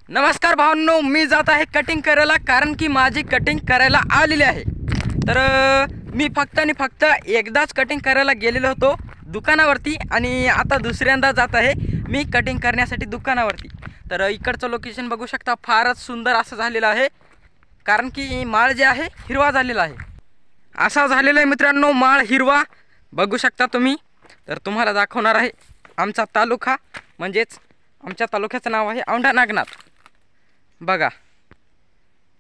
नमस्कार भावांनो, मी जात आहे कटिंग करायला कारण की माझी कटिंग करायला आलेली आहे। तर मी फक्त आणि फक्त एकदाच कटिंग करायला गेलेलो होतो दुकानावरती आणि आता दुसऱ्यांदा जात आहे मी कटिंग करण्यासाठी दुकानावरती। तर इकडचं लोकेशन बघू शकता, फारच सुंदर असं झालेलं आहे कारण की माळ जे आहे हिरवा झालेला आहे। असा झालेला आहे मित्रांनो माळ हिरवा, बघू शकता तुम्ही। तर तुम्हाला दाखवणार आहे आमचा तालुका, म्हणजेच आमच्या तालुक्याचं नाव आहे औंढा नागनाथ। बघा,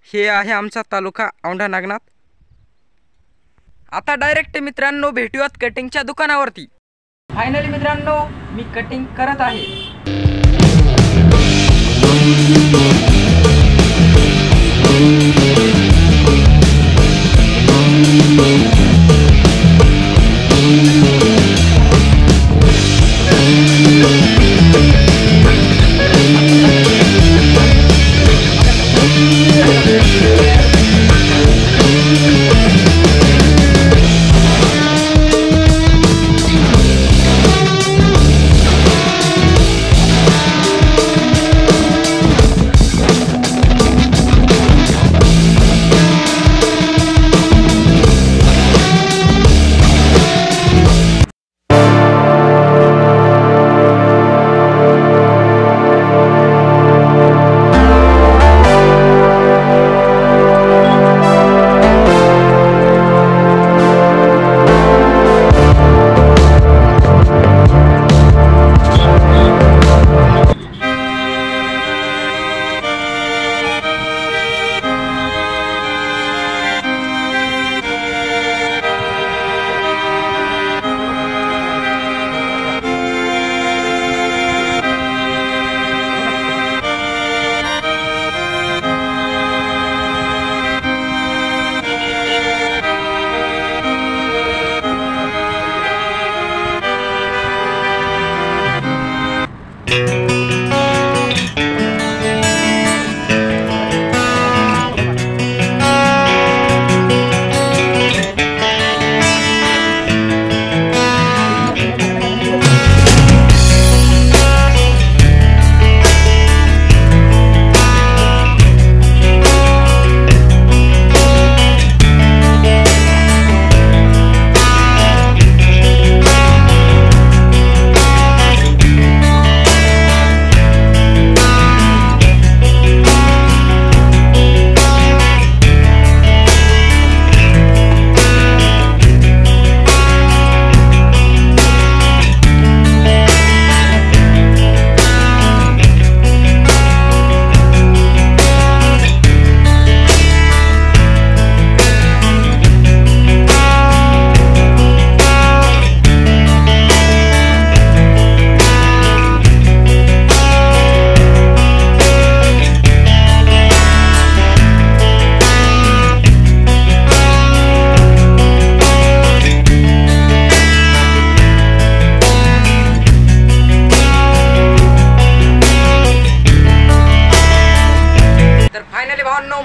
हे आहे आमचा तालुका औंढा नागनाथ। आता डायरेक्ट मित्रांनो भेटूयात कटिंगच्या दुकानावरती। फायनली मित्रांनो मी कटिंग करत आहे।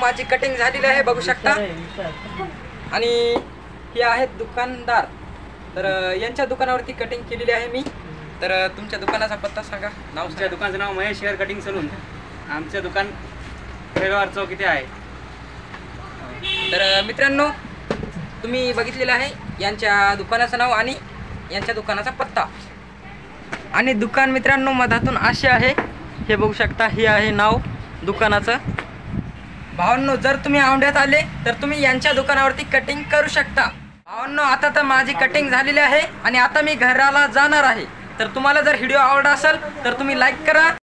माझी कटिंग झालेली आहे, बघू शकता। आणि हे आहेत दुकानदार, तर यांच्या दुकानावरती कटिंग केलेली आहे मी। तर तुमच्या दुकानाचा पत्ता सांगा। आमच्या दुकानाचं नाव महेश हेअर कटिंग सलून। आमचं दुकान रविवार चौक इथे आहे। तर मित्रांनो तुम्ही बघितलेलं आहे यांच्या दुकानाचं नाव आणि यांच्या दुकानाचा पत्ता। आणि दुकान मित्रांनो मधातून असे आहे, हे बघू शकता, हे आहे नाव दुकानाचं। भावांनो जर तुम्ही औंढ्यात आले तर तुम्ही यांच्या दुकानावरती कटिंग करू शकता। भावांनो आता तर माझी कटिंग झालेली आहे आणि आता मी घराला जाणार आहे। तर तुम्हाला जर व्हिडिओ आवडला असेल तर तुम्ही लाईक करा।